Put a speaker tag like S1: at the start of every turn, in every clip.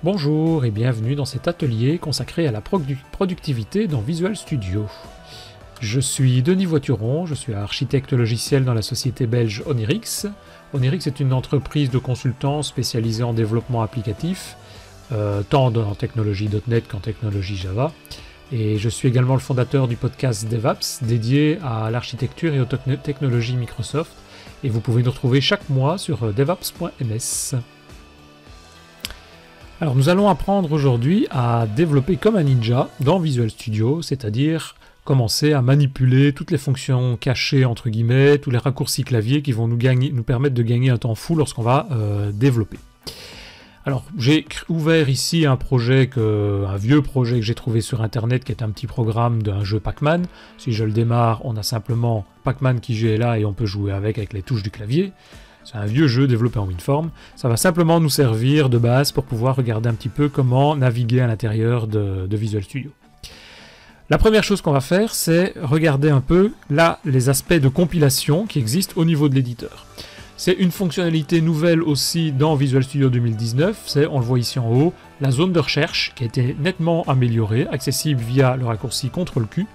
S1: Bonjour et bienvenue dans cet atelier consacré à la productivité dans Visual Studio. Je suis Denis Voituron, je suis architecte logiciel dans la société belge Onirix. Onirix est une entreprise de consultants spécialisée en développement applicatif, tant en technologie .NET qu'en technologie Java. Et je suis également le fondateur du podcast DevApps, dédié à l'architecture et aux technologies Microsoft. Et vous pouvez nous retrouver chaque mois sur devaps.ms. Alors nous allons apprendre aujourd'hui à développer comme un ninja dans Visual Studio, c'est-à-dire commencer à manipuler toutes les fonctions cachées entre guillemets, tous les raccourcis clavier qui vont nous permettre de gagner un temps fou lorsqu'on va développer. Alors j'ai ouvert ici un vieux projet que j'ai trouvé sur internet qui est un petit programme d'un jeu Pac-Man. Si je le démarre, on a simplement Pac-Man qui est là et on peut jouer avec les touches du clavier. C'est un vieux jeu développé en WinForm. Ça va simplement nous servir de base pour pouvoir regarder un petit peu comment naviguer à l'intérieur de Visual Studio. La première chose qu'on va faire, c'est regarder un peu là les aspects de compilation qui existent au niveau de l'éditeur. C'est une fonctionnalité nouvelle aussi dans Visual Studio 2019, c'est, on le voit ici en haut, la zone de recherche qui a été nettement améliorée, accessible via le raccourci CTRL-Q.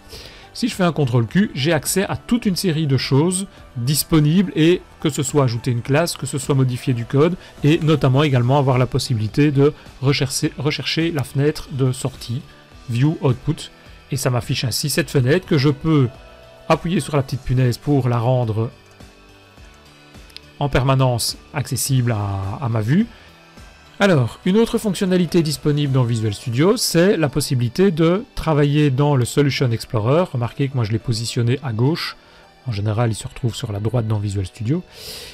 S1: Si je fais un CTRL-Q, j'ai accès à toute une série de choses disponibles et que ce soit ajouter une classe, que ce soit modifier du code et notamment également avoir la possibilité de rechercher la fenêtre de sortie, View Output. Et ça m'affiche ainsi cette fenêtre que je peux appuyer sur la petite punaise pour la rendre en permanence accessible à ma vue. Alors, une autre fonctionnalité disponible dans Visual Studio, c'est la possibilité de travailler dans le Solution Explorer. Remarquez que moi je l'ai positionné à gauche. En général, il se retrouve sur la droite dans Visual Studio.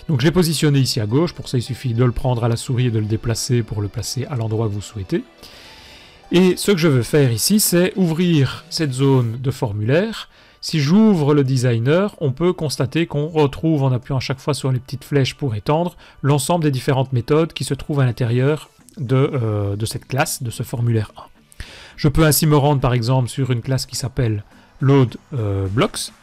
S1: Donc je l'ai positionné ici à gauche. Pour ça, il suffit de le prendre à la souris et de le déplacer pour le placer à l'endroit que vous souhaitez. Et ce que je veux faire ici, c'est ouvrir cette zone de formulaire. Si j'ouvre le designer, on peut constater qu'on retrouve, en appuyant à chaque fois sur les petites flèches pour étendre, l'ensemble des différentes méthodes qui se trouvent à l'intérieur de cette classe, de ce formulaire 1. Je peux ainsi me rendre par exemple sur une classe qui s'appelle LoadBlocks.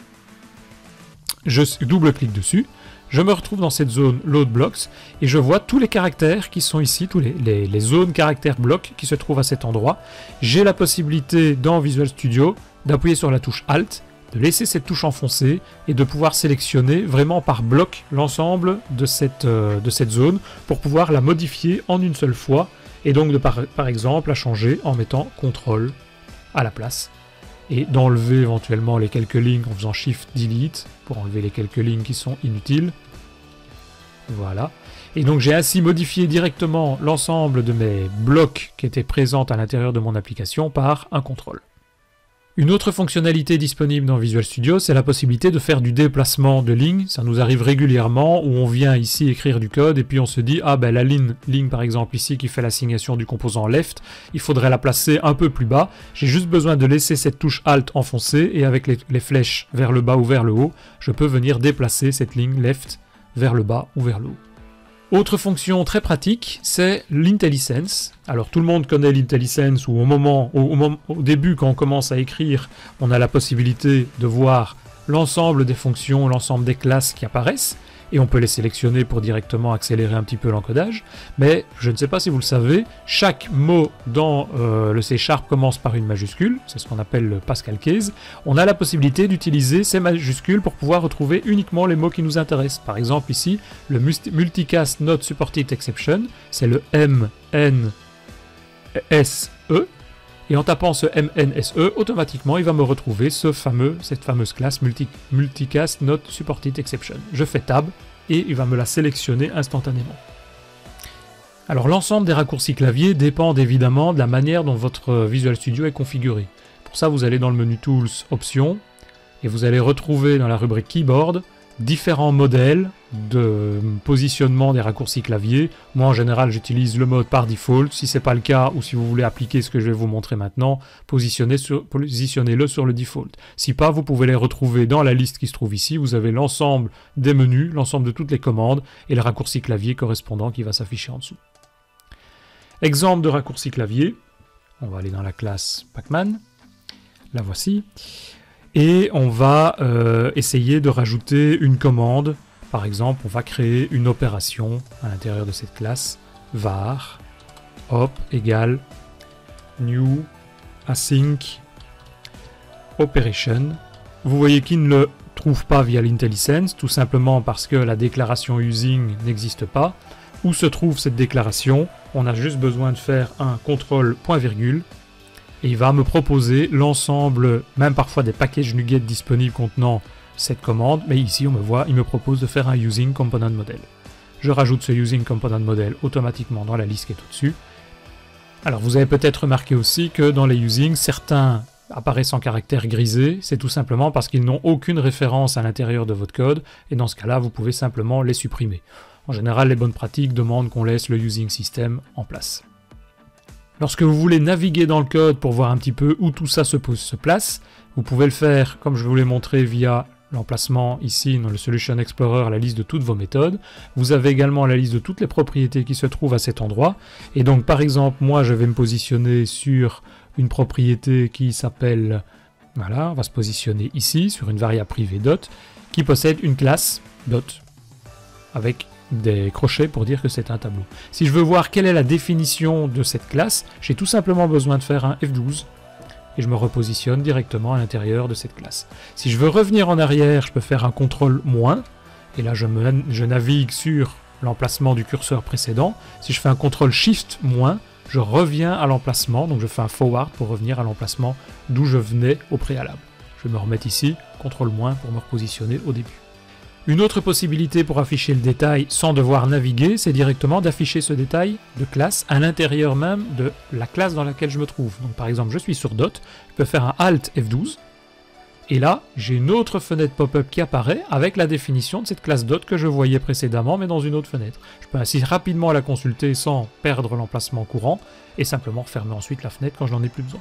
S1: Je double-clique dessus. Je me retrouve dans cette zone LoadBlocks et je vois tous les caractères qui sont ici, tous les zones caractères blocs qui se trouvent à cet endroit. J'ai la possibilité dans Visual Studio d'appuyer sur la touche Alt, de laisser cette touche enfoncée et de pouvoir sélectionner vraiment par bloc l'ensemble de cette zone pour pouvoir la modifier en une seule fois et donc de par exemple la changer en mettant CTRL à la place et d'enlever éventuellement les quelques lignes en faisant Shift Delete pour enlever les quelques lignes qui sont inutiles. Voilà. Et donc j'ai ainsi modifié directement l'ensemble de mes blocs qui étaient présents à l'intérieur de mon application par un CTRL. Une autre fonctionnalité disponible dans Visual Studio, c'est la possibilité de faire du déplacement de lignes. Ça nous arrive régulièrement où on vient ici écrire du code et puis on se dit « Ah ben la ligne par exemple ici qui fait l'assignation du composant left, il faudrait la placer un peu plus bas. J'ai juste besoin de laisser cette touche Alt enfoncée et avec les flèches vers le bas ou vers le haut, je peux venir déplacer cette ligne left vers le bas ou vers le haut. » Autre fonction très pratique, c'est l'IntelliSense. Alors tout le monde connaît l'IntelliSense où au début quand on commence à écrire, on a la possibilité de voir l'ensemble des fonctions, l'ensemble des classes qui apparaissent et on peut les sélectionner pour directement accélérer un petit peu l'encodage. Mais je ne sais pas si vous le savez, chaque mot dans le C# commence par une majuscule, c'est ce qu'on appelle le Pascal Case. On a la possibilité d'utiliser ces majuscules pour pouvoir retrouver uniquement les mots qui nous intéressent. Par exemple ici, le Multicast Not Supported Exception, c'est le MNSE. Et en tapant ce MNSE, automatiquement, il va me retrouver cette fameuse classe Multicast Not Supported Exception. Je fais Tab et il va me la sélectionner instantanément. Alors l'ensemble des raccourcis clavier dépendent évidemment de la manière dont votre Visual Studio est configuré. Pour ça, vous allez dans le menu Tools, Options, et vous allez retrouver dans la rubrique Keyboard différents modèles de positionnement des raccourcis clavier. Moi en général j'utilise le mode par default. Si ce n'est pas le cas ou si vous voulez appliquer ce que je vais vous montrer maintenant, positionnez-le sur le default. Si pas, vous pouvez les retrouver dans la liste qui se trouve ici. Vous avez l'ensemble des menus, l'ensemble de toutes les commandes et le raccourci clavier correspondant qui va s'afficher en dessous. Exemple de raccourci clavier. On va aller dans la classe Pac-Man. La voici. Et on va essayer de rajouter une commande. Par exemple, on va créer une opération à l'intérieur de cette classe var hop, égale new async operation. Vous voyez qu'il ne le trouve pas via l'IntelliSense, tout simplement parce que la déclaration using n'existe pas. Où se trouve cette déclaration? On a juste besoin de faire un contrôle point virgule et il va me proposer l'ensemble, même parfois des packages NuGet disponibles contenant cette commande, mais ici on me voit, il me propose de faire un using component model. Je rajoute ce using component model automatiquement dans la liste qui est au-dessus. Alors vous avez peut-être remarqué aussi que dans les usings, certains apparaissent en caractère grisé, c'est tout simplement parce qu'ils n'ont aucune référence à l'intérieur de votre code, et dans ce cas-là, vous pouvez simplement les supprimer. En général, les bonnes pratiques demandent qu'on laisse le using system en place. Lorsque vous voulez naviguer dans le code pour voir un petit peu où tout ça se place, vous pouvez le faire, comme je vous l'ai montré, via l'emplacement ici dans le Solution Explorer, la liste de toutes vos méthodes. Vous avez également la liste de toutes les propriétés qui se trouvent à cet endroit. Et donc, par exemple, moi, je vais me positionner sur une propriété qui s'appelle... Voilà, on va se positionner ici, sur une variable privée dot, qui possède une classe dot, avec des crochets pour dire que c'est un tableau. Si je veux voir quelle est la définition de cette classe, j'ai tout simplement besoin de faire un F12 et je me repositionne directement à l'intérieur de cette classe. Si je veux revenir en arrière, je peux faire un CTRL- et là je navigue sur l'emplacement du curseur précédent. Si je fais un CTRL-SHIFT-, je reviens à l'emplacement, donc je fais un forward pour revenir à l'emplacement d'où je venais au préalable. Je vais me remettre ici, CTRL- pour me repositionner au début. Une autre possibilité pour afficher le détail sans devoir naviguer, c'est directement d'afficher ce détail de classe à l'intérieur même de la classe dans laquelle je me trouve. Donc par exemple, je suis sur Dot, je peux faire un Alt F12, et là, j'ai une autre fenêtre pop-up qui apparaît avec la définition de cette classe Dot que je voyais précédemment, mais dans une autre fenêtre. Je peux ainsi rapidement la consulter sans perdre l'emplacement courant, et simplement refermer ensuite la fenêtre quand je n'en ai plus besoin.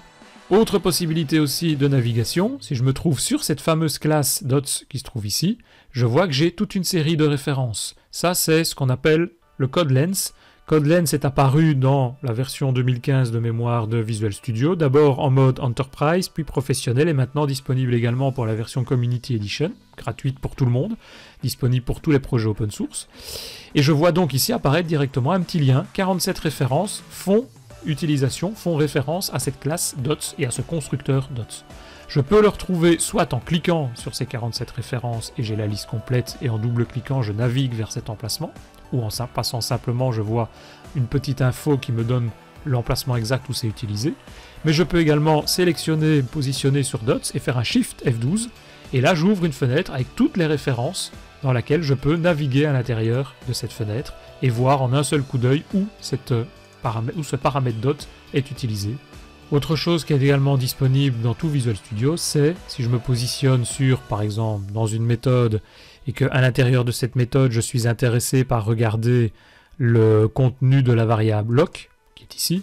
S1: Autre possibilité aussi de navigation, si je me trouve sur cette fameuse classe dots qui se trouve ici, je vois que j'ai toute une série de références. Ça, c'est ce qu'on appelle le CodeLens. CodeLens est apparu dans la version 2015 de mémoire de Visual Studio, d'abord en mode Enterprise, puis professionnel, et maintenant disponible également pour la version Community Edition, gratuite pour tout le monde, disponible pour tous les projets open source. Et je vois donc ici apparaître directement un petit lien, 47 références font référence à cette classe dots et à ce constructeur dots. Je peux le retrouver soit en cliquant sur ces 47 références et j'ai la liste complète et en double-cliquant je navigue vers cet emplacement, ou en passant simplement je vois une petite info qui me donne l'emplacement exact où c'est utilisé. Mais je peux également sélectionner, positionner sur dots et faire un Shift F12 et là j'ouvre une fenêtre avec toutes les références dans laquelle je peux naviguer à l'intérieur de cette fenêtre et voir en un seul coup d'œil où ce paramètre dot est utilisé. Autre chose qui est également disponible dans tout Visual Studio, c'est si je me positionne sur, par exemple, dans une méthode et qu'à l'intérieur de cette méthode, je suis intéressé par regarder le contenu de la variable loc, qui est ici,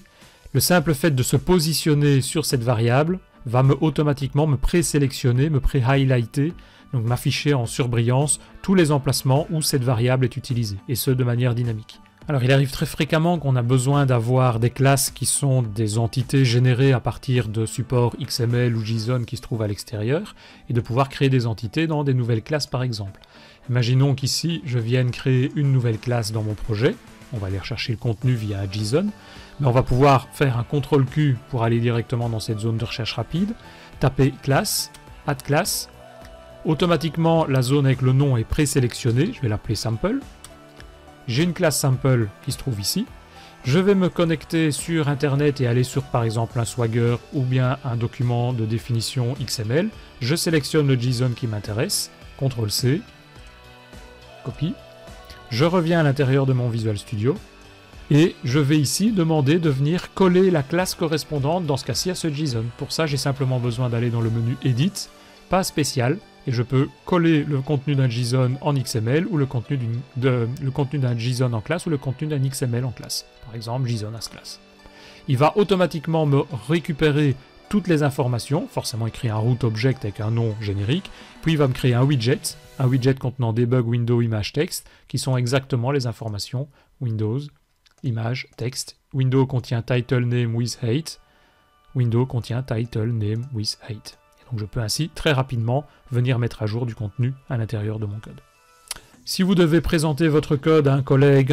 S1: le simple fait de se positionner sur cette variable va automatiquement me présélectionner, me pré-highlighter, donc m'afficher en surbrillance tous les emplacements où cette variable est utilisée, et ce de manière dynamique. Alors il arrive très fréquemment qu'on a besoin d'avoir des classes qui sont des entités générées à partir de supports XML ou JSON qui se trouvent à l'extérieur, et de pouvoir créer des entités dans des nouvelles classes par exemple. Imaginons qu'ici je vienne créer une nouvelle classe dans mon projet, on va aller rechercher le contenu via un JSON, mais on va pouvoir faire un CTRL-Q pour aller directement dans cette zone de recherche rapide, taper classe, add class, automatiquement la zone avec le nom est présélectionnée, je vais l'appeler sample. J'ai une classe sample qui se trouve ici. Je vais me connecter sur internet et aller sur par exemple un Swagger ou bien un document de définition XML. Je sélectionne le JSON qui m'intéresse, CTRL-C, copie. Je reviens à l'intérieur de mon Visual Studio et je vais ici demander de venir coller la classe correspondante dans ce cas-ci à ce JSON. Pour ça, j'ai simplement besoin d'aller dans le menu Edit, pas spécial, et je peux coller le contenu d'un JSON en XML ou le contenu d'un JSON en classe ou le contenu d'un XML en classe. Par exemple, JSON as class. Il va automatiquement me récupérer toutes les informations, forcément il crée un root object avec un nom générique, puis il va me créer un widget contenant debug window image text, qui sont exactement les informations Windows, image, texte. Window contient title name with height, Window contient title name with height. Donc je peux ainsi très rapidement venir mettre à jour du contenu à l'intérieur de mon code. Si vous devez présenter votre code à un collègue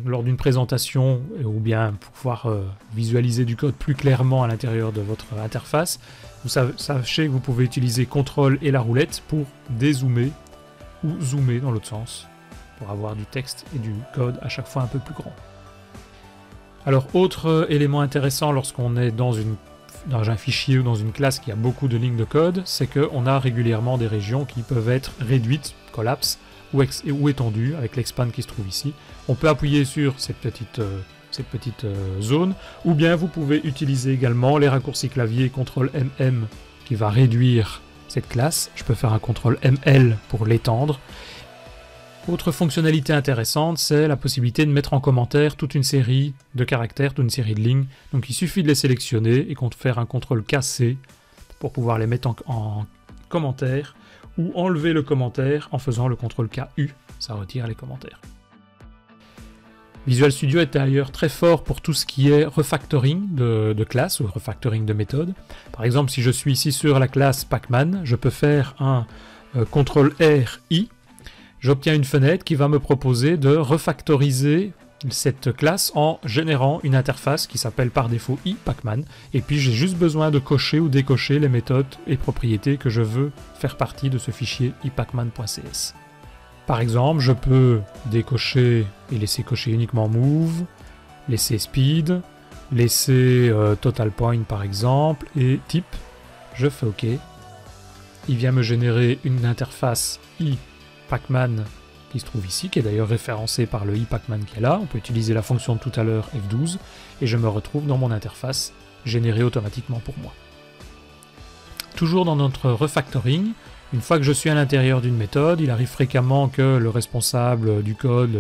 S1: lors d'une présentation, ou bien pour pouvoir visualiser du code plus clairement à l'intérieur de votre interface, sachez que vous pouvez utiliser CTRL et la roulette pour dézoomer ou zoomer dans l'autre sens, pour avoir du texte et du code à chaque fois un peu plus grand. Alors, autre élément intéressant lorsqu'on est dans un fichier ou dans une classe qui a beaucoup de lignes de code, c'est qu'on a régulièrement des régions qui peuvent être réduites, collapse, ou étendues, avec l'expand qui se trouve ici. On peut appuyer sur cette petite zone, ou bien vous pouvez utiliser également les raccourcis clavier CTRL-MM qui va réduire cette classe. Je peux faire un CTRL-ML pour l'étendre. Autre fonctionnalité intéressante, c'est la possibilité de mettre en commentaire toute une série de caractères, toute une série de lignes. Donc il suffit de les sélectionner et faire un CTRL-KC pour pouvoir les mettre en commentaire, ou enlever le commentaire en faisant le CTRL-KU, ça retire les commentaires. Visual Studio est d'ailleurs très fort pour tout ce qui est refactoring de classes ou refactoring de méthodes. Par exemple, si je suis ici sur la classe Pacman, je peux faire un CTRL-RI. J'obtiens une fenêtre qui va me proposer de refactoriser cette classe en générant une interface qui s'appelle par défaut iPacman, et puis j'ai juste besoin de cocher ou décocher les méthodes et propriétés que je veux faire partie de ce fichier ipacman.cs. Par exemple, je peux décocher et laisser cocher uniquement move, laisser speed, laisser total point par exemple, et type. Je fais OK. Il vient me générer une interface iPacman qui se trouve ici, qui est d'ailleurs référencée par le iPacman qui est là. On peut utiliser la fonction de tout à l'heure F12, et je me retrouve dans mon interface générée automatiquement pour moi. Toujours dans notre refactoring, une fois que je suis à l'intérieur d'une méthode, il arrive fréquemment que le responsable du code,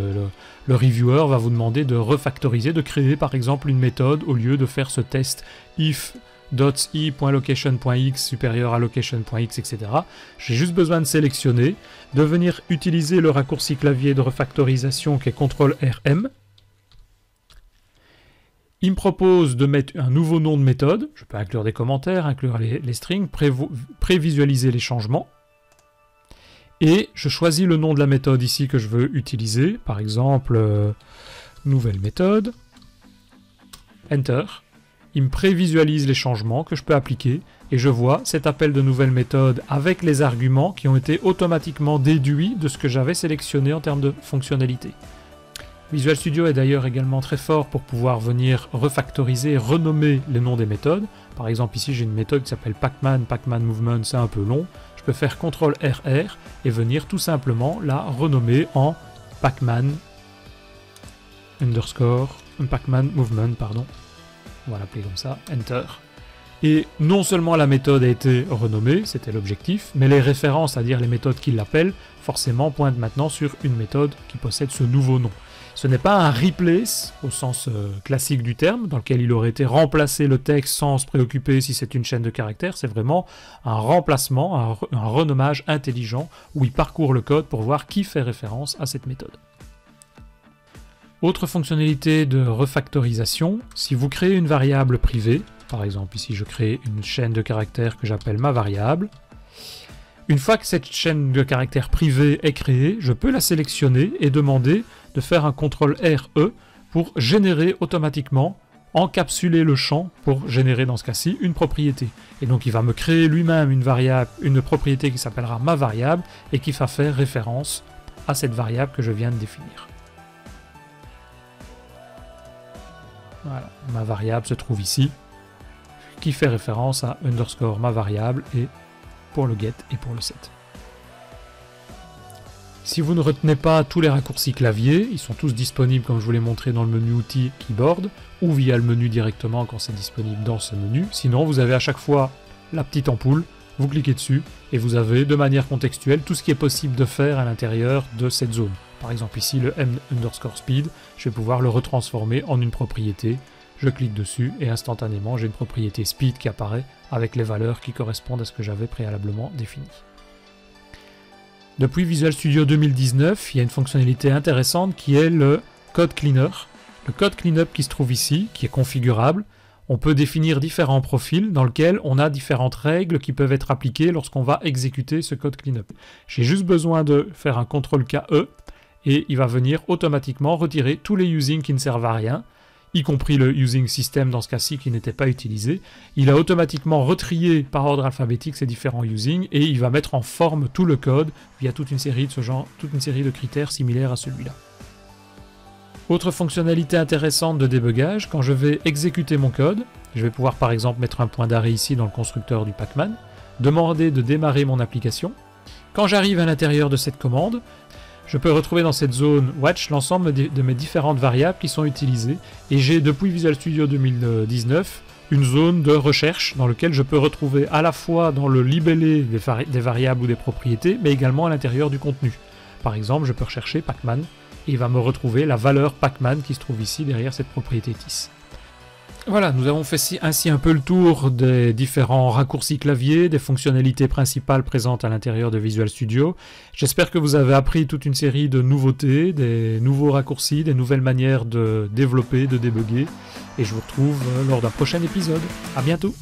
S1: le reviewer, va vous demander de refactoriser, de créer par exemple une méthode au lieu de faire ce test if .i.location.x supérieur à location.x, etc. J'ai juste besoin de sélectionner, de venir utiliser le raccourci clavier de refactorisation qui est CTRL-RM. Il me propose de mettre un nouveau nom de méthode. Je peux inclure des commentaires, inclure les strings, prévisualiser les changements. Et je choisis le nom de la méthode ici que je veux utiliser. Par exemple, nouvelle méthode. Enter. Il me prévisualise les changements que je peux appliquer et je vois cet appel de nouvelle méthode avec les arguments qui ont été automatiquement déduits de ce que j'avais sélectionné en termes de fonctionnalité. Visual Studio est d'ailleurs également très fort pour pouvoir venir refactoriser et renommer les noms des méthodes. Par exemple ici j'ai une méthode qui s'appelle Pacman, Pacman Movement, c'est un peu long. Je peux faire CTRL-RR et venir tout simplement la renommer en Pacman Pacman Movement, pardon. On va l'appeler comme ça, Enter. Et non seulement la méthode a été renommée, c'était l'objectif, mais les références, c'est-à-dire les méthodes qui l'appellent, forcément pointent maintenant sur une méthode qui possède ce nouveau nom. Ce n'est pas un replace, au sens classique du terme, dans lequel il aurait été remplacé le texte sans se préoccuper si c'est une chaîne de caractères, c'est vraiment un remplacement, un renommage intelligent, où il parcourt le code pour voir qui fait référence à cette méthode. Autre fonctionnalité de refactorisation, si vous créez une variable privée, par exemple ici je crée une chaîne de caractères que j'appelle ma variable, une fois que cette chaîne de caractères privée est créée, je peux la sélectionner et demander de faire un CTRL-RE pour générer automatiquement, encapsuler le champ pour générer dans ce cas-ci une propriété. Et donc il va me créer lui-même une variable, une propriété qui s'appellera ma variable et qui va faire référence à cette variable que je viens de définir. Voilà, ma variable se trouve ici, qui fait référence à underscore ma variable et pour le get et pour le set. Si vous ne retenez pas tous les raccourcis clavier, ils sont tous disponibles comme je vous l'ai montré dans le menu outils keyboard ou via le menu directement quand c'est disponible dans ce menu. Sinon vous avez à chaque fois la petite ampoule, vous cliquez dessus et vous avez de manière contextuelle tout ce qui est possible de faire à l'intérieur de cette zone. Par exemple ici le m_speed, je vais pouvoir le retransformer en une propriété. Je clique dessus et instantanément j'ai une propriété speed qui apparaît avec les valeurs qui correspondent à ce que j'avais préalablement défini. Depuis Visual Studio 2019, il y a une fonctionnalité intéressante qui est le code cleaner. Le code cleanup qui se trouve ici, qui est configurable, on peut définir différents profils dans lesquels on a différentes règles qui peuvent être appliquées lorsqu'on va exécuter ce code cleanup. J'ai juste besoin de faire un CTRL-KE et il va venir automatiquement retirer tous les using qui ne servent à rien, y compris le using system dans ce cas-ci qui n'était pas utilisé. Il a automatiquement retrié par ordre alphabétique ces différents using et il va mettre en forme tout le code via toute une série de ce genre, toute une série de critères similaires à celui-là. Autre fonctionnalité intéressante de débugage, quand je vais exécuter mon code, je vais pouvoir par exemple mettre un point d'arrêt ici dans le constructeur du Pacman, demander de démarrer mon application. Quand j'arrive à l'intérieur de cette commande, je peux retrouver dans cette zone watch l'ensemble de mes différentes variables qui sont utilisées et j'ai depuis Visual Studio 2019 une zone de recherche dans laquelle je peux retrouver à la fois dans le libellé des variables ou des propriétés mais également à l'intérieur du contenu. Par exemple, je peux rechercher Pacman et il va me retrouver la valeur Pacman qui se trouve ici derrière cette propriété TIS. Voilà, nous avons fait ainsi un peu le tour des différents raccourcis clavier, des fonctionnalités principales présentes à l'intérieur de Visual Studio. J'espère que vous avez appris toute une série de nouveautés, des nouveaux raccourcis, des nouvelles manières de développer, de débugger. Et je vous retrouve lors d'un prochain épisode. À bientôt!